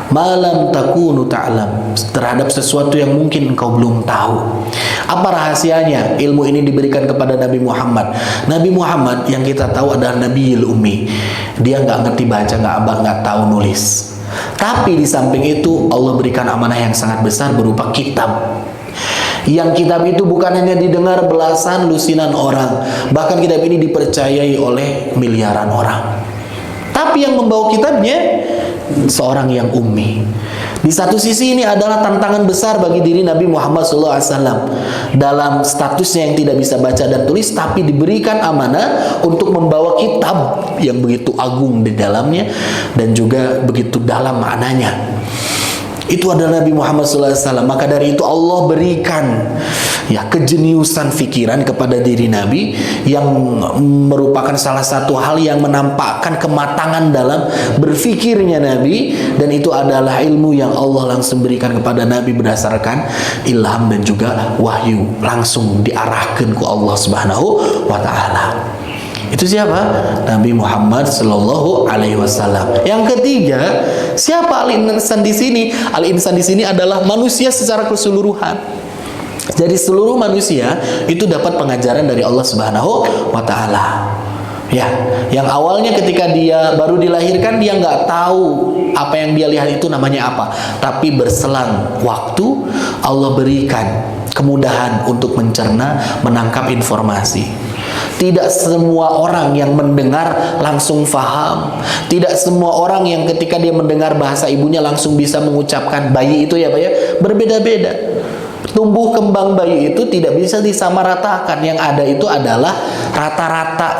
malam takunu ta'lam, terhadap sesuatu yang mungkin engkau belum tahu. Apa rahasianya ilmu ini diberikan kepada Nabi Muhammad? Nabi Muhammad yang kita tahu adalah Nabiyul Ummi. Dia nggak ngerti baca, nggak tahu nulis. Tapi di samping itu Allah berikan amanah yang sangat besar berupa kitab. Yang kitab itu bukan hanya didengar belasan lusinan orang, bahkan kitab ini dipercayai oleh miliaran orang. Tapi yang membawa kitabnya seorang yang ummi. Di satu sisi ini adalah tantangan besar bagi diri Nabi Muhammad SAW dalam statusnya yang tidak bisa baca dan tulis, tapi diberikan amanah untuk membawa kitab yang begitu agung di dalamnya dan juga begitu dalam maknanya. Itu adalah Nabi Muhammad SAW. Maka dari itu Allah berikan kejeniusan pikiran kepada diri Nabi, yang merupakan salah satu hal yang menampakkan kematangan dalam berfikirnya Nabi. Dan itu adalah ilmu yang Allah langsung berikan kepada Nabi berdasarkan ilham dan juga wahyu, langsung diarahkan ke Allah Subhanahu wa ta'ala. Itu siapa? Nabi Muhammad sallallahu alaihi wasallam. Yang ketiga, siapa al-insan di sini? Al-insan di sini adalah manusia secara keseluruhan. Jadi seluruh manusia itu dapat pengajaran dari Allah Subhanahu wa taala. Ya, yang awalnya ketika dia baru dilahirkan dia nggak tahu apa yang dia lihat itu namanya apa. Tapi berselang waktu Allah berikan kemudahan untuk mencerna, menangkap informasi. Tidak semua orang yang mendengar langsung faham. Tidak semua orang yang ketika dia mendengar bahasa ibunya langsung bisa mengucapkan. Bayi itu ya Pak ya, berbeda-beda. Tumbuh kembang bayi itu tidak bisa disamaratakan. Yang ada itu adalah rata-rata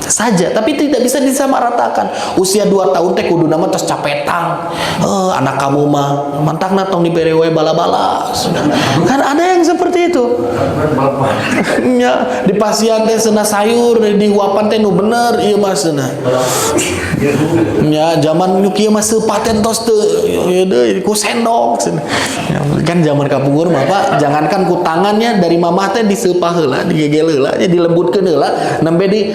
saja, tapi tidak bisa disamaratakan. Usia 2 tahun teh kudu nama tos capetang. Anak kamu mah mantang natong di berewe bala-bala. Kan ada yang seperti itu. Ya, di pasien teh cenah sayur, di huapan teh nu bener ieu mah cenah. Ya, zaman nu kieu mah seupaten tos teu ieu deui ku sendok cenah. Ya, kan zaman kapugur mah Pak, jangankan ku tangannya dari mamah teh diseupah heula, digegel heula, dilembutkeun heula, nembe di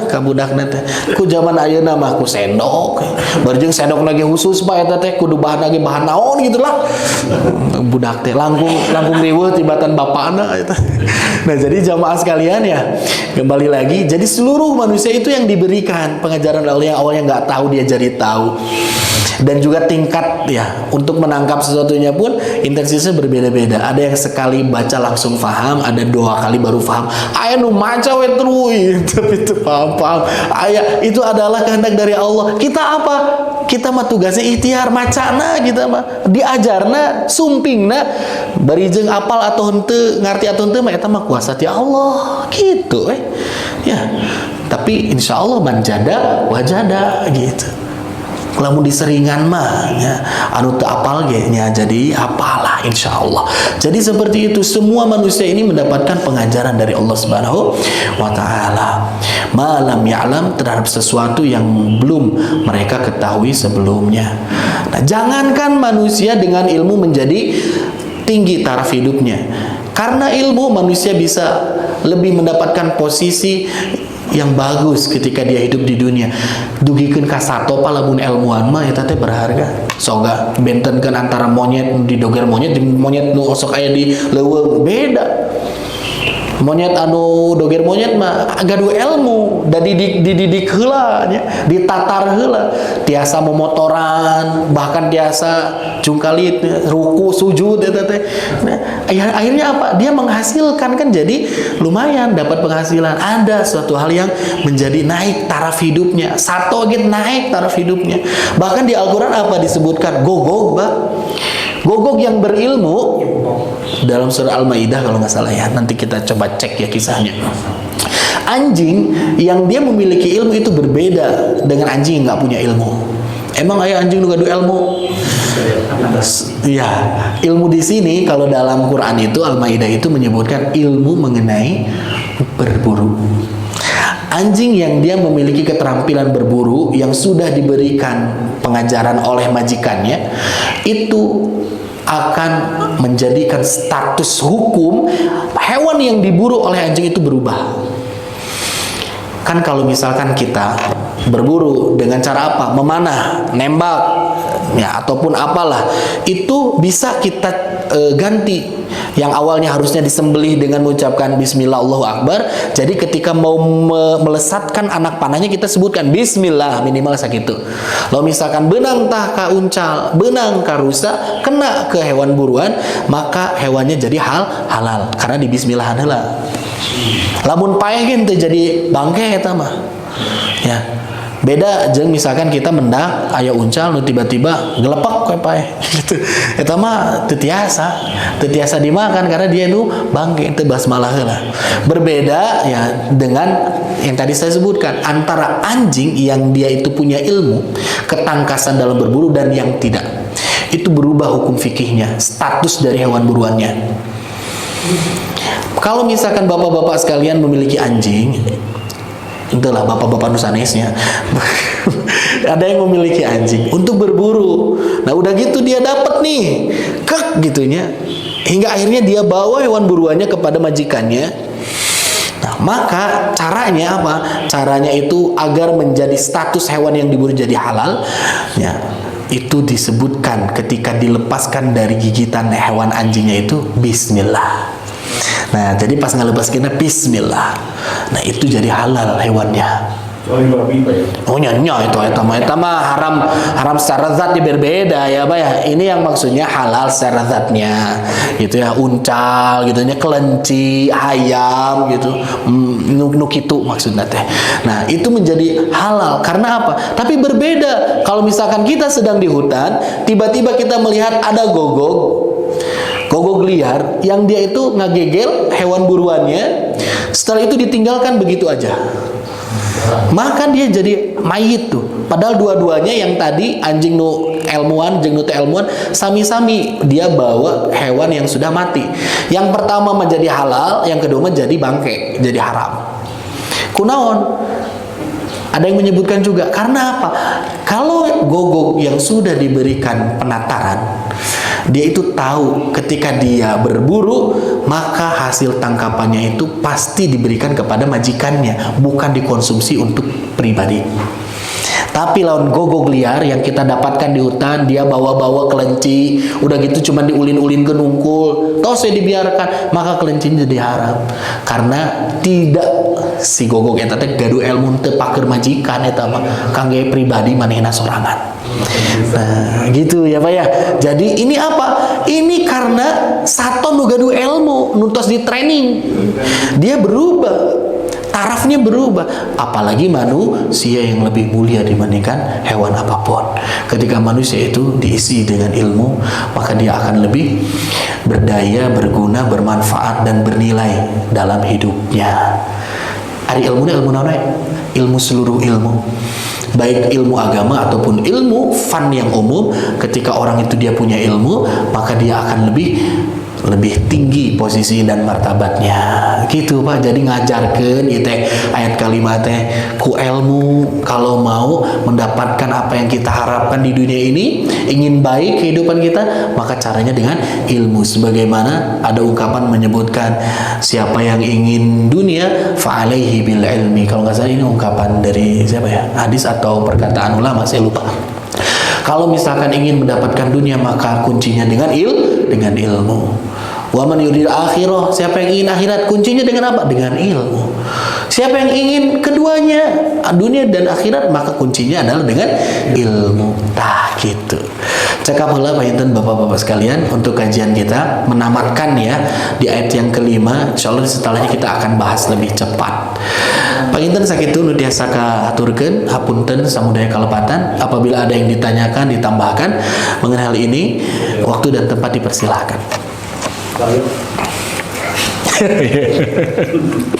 ka budakna teh. Ku zaman ayeuna mah ku sendok. Barjeng sendok lagi khusus Pak eta teh kudu bahan lagi bahan naon gitu lah. Budak teh langkung riweuh tibatan bapana eta. Nah, jadi jamaah sekalian ya, kembali lagi, jadi seluruh manusia itu yang diberikan pengajaran Allah yang awalnya nggak tahu dia jadi tahu. Dan juga tingkat untuk menangkap sesuatunya pun intensitasnya berbeda-beda. Ada yang sekali baca langsung paham, ada 2 kali baru paham. Aya nu maca we terus tapi itu paham. Itu adalah kehendak dari Allah. Kita apa? Kita mah tugasnya ikhtiar macana, kita mah diajarna, sumpingna, bari jeung apal atau henteu, ngarti atau henteu mah eta mah kuasa ti Allah gitu ya. Tapi insya Allah manjada wajada gitu. Lamun diseringan mah anu teu apal ge nya jadi apalah insyaallah. Jadi seperti itu, semua manusia ini mendapatkan pengajaran dari Allah Subhanahu wa taala. Malam ya'lam, terhadap sesuatu yang belum mereka ketahui sebelumnya. Nah, jangankan manusia dengan ilmu menjadi tinggi taraf hidupnya. Karena ilmu manusia bisa lebih mendapatkan posisi yang bagus ketika dia hidup di dunia. Dugikeun ka sato palamun ilmuwan mah eta teh berharga. Soga bentenkeun antara monyet di doger monyet jeung monyet nu sok aya di leuweung beda. Monyet anu doger monyet mah gaduh ilmu, da dididik heula nya, ditatar heula, tiasa memotoran, bahkan tiasa jungkalit, ruku, sujud eta teh. Nah, akhirnya apa? Dia menghasilkan, kan jadi lumayan dapat penghasilan. Ada suatu hal yang menjadi naik taraf hidupnya. Satu gitu naik taraf hidupnya. Bahkan di Al-Qur'an apa disebutkan? Gogog, Pak. Gogog yang berilmu dalam surah Al-Maidah kalau nggak salah ya, nanti kita coba cek ya kisahnya. Anjing yang dia memiliki ilmu itu berbeda dengan anjing yang nggak punya ilmu. Emang ayah anjing nu gaduh ilmu? Iya, ilmu di sini kalau dalam Quran itu Al-Maidah itu menyebutkan ilmu mengenai berburu. Anjing yang dia memiliki keterampilan berburu yang sudah diberikan pengajaran oleh majikannya itu akan menjadikan status hukum hewan yang diburu oleh anjing itu berubah. Kan kalau misalkan kita berburu dengan cara apa? Memanah, nembak, ya ataupun apalah, itu bisa kita ganti. Yang awalnya harusnya disembelih dengan mengucapkan Bismillah Allahu Akbar, jadi ketika mau melesatkan anak panahnya kita sebutkan Bismillah minimal segitu. Lalu misalkan benang tah ka uncal, benang ka rusa kena ke hewan buruan, maka hewannya jadi halal karena di Bismillah heula. Lamun paeh teh jadi bangke eta mah. Ya. Beda jeung misalkan kita mendak aya uncal nu tiba-tiba gelepek we paeh gitu. Eta mah teu tiasa dimakan karena dia nu bangke teu basmalah heula. Berbeda ya dengan yang tadi saya sebutkan antara anjing yang dia itu punya ilmu, ketangkasan dalam berburu dan yang tidak. Itu berubah hukum fikihnya, status dari hewan buruannya. Kalau misalkan bapak-bapak sekalian memiliki anjing, itulah bapak-bapak nusanesnya ada yang memiliki anjing untuk berburu. Nah udah gitu dia dapat nih kek gitunya, hingga akhirnya dia bawa hewan buruannya kepada majikannya. Nah maka caranya apa? Caranya itu agar menjadi status hewan yang diburu jadi halal ya, itu disebutkan ketika dilepaskan dari gigitan hewan anjingnya itu Bismillah. Nah, jadi pas ngelepaskeun Bismillah. Nah, itu jadi halal hewannya. Oh nya itu eta mah haram secara zat berbeda ya Pak ya. Ini yang maksudnya halal secara zatnya. Gitu ya, uncal gitu nya, kelenci, ayam gitu. Nu kitu maksudnya teh. Nah, itu menjadi halal karena apa? Tapi berbeda kalau misalkan kita sedang di hutan, tiba-tiba kita melihat ada gogok liar yang dia itu ngagegel hewan buruannya, setelah itu ditinggalkan begitu aja, maka dia jadi mayit tuh. Padahal dua-duanya yang tadi anjing nu ilmuwan jeung nu teu ilmuwan sami-sami dia bawa hewan yang sudah mati. Yang pertama menjadi halal, yang kedua menjadi bangke, jadi haram. Kunaon? Ada yang menyebutkan juga karena apa? Kalau gogok yang sudah diberikan penataran, dia itu tahu ketika dia berburu maka hasil tangkapannya itu pasti diberikan kepada majikannya, bukan dikonsumsi untuk pribadi. Tapi lawan gogok liar yang kita dapatkan di hutan, dia bawa-bawa kelenci, udah gitu cuma diulin-ulin ke nungkul, toh saya dibiarkan, maka kelencinya jadi haram. Karena tidak si gogok eta teh gaduh ilmu teu paker majikan eta mah kangge pribadi manehna sorangan. Nah, gitu ya Pak ya. Jadi ini apa? Ini karena saton nu gaduh ilmu, nuntos di training. Dia berubah. Tarafnya berubah, apalagi manusia yang lebih mulia dibandingkan hewan apapun. Ketika manusia itu diisi dengan ilmu, maka dia akan lebih berdaya, berguna, bermanfaat, dan bernilai dalam hidupnya. Ari ilmu naon? Ilmu seluruh ilmu. Baik ilmu agama ataupun ilmu fun yang umum, ketika orang itu dia punya ilmu, maka dia akan lebih tinggi posisi dan martabatnya gitu Pak. Jadi ngajarkeun ieu teh ayat kalimat teh ku ilmu. Kalau mau mendapatkan apa yang kita harapkan di dunia ini, ingin baik kehidupan kita, maka caranya dengan ilmu. Sebagaimana ada ungkapan menyebutkan siapa yang ingin dunia fa alaihi bil ilmi. Kalau nggak salah ini ungkapan dari siapa ya, hadis atau perkataan ulama saya lupa. Kalau misalkan ingin mendapatkan dunia, maka kuncinya dengan ilmu. Wa man yuridul akhirah, siapa yang ingin akhirat, kuncinya dengan apa? Dengan ilmu. Siapa yang ingin keduanya, dunia dan akhirat, maka kuncinya adalah dengan ilmu. Tah gitu. Cekap heula panjenengan Bapak-bapak sekalian untuk kajian kita menamatkan ya di ayat yang kelima. Insyaallah setelahnya kita akan bahas lebih cepat. Panjenengan sakitu nu tiasa kahaturkeun, hapunten samudaya kalepatan. Apabila ada yang ditanyakan, ditambahkan mengenai hal ini, waktu dan tempat dipersilahkan.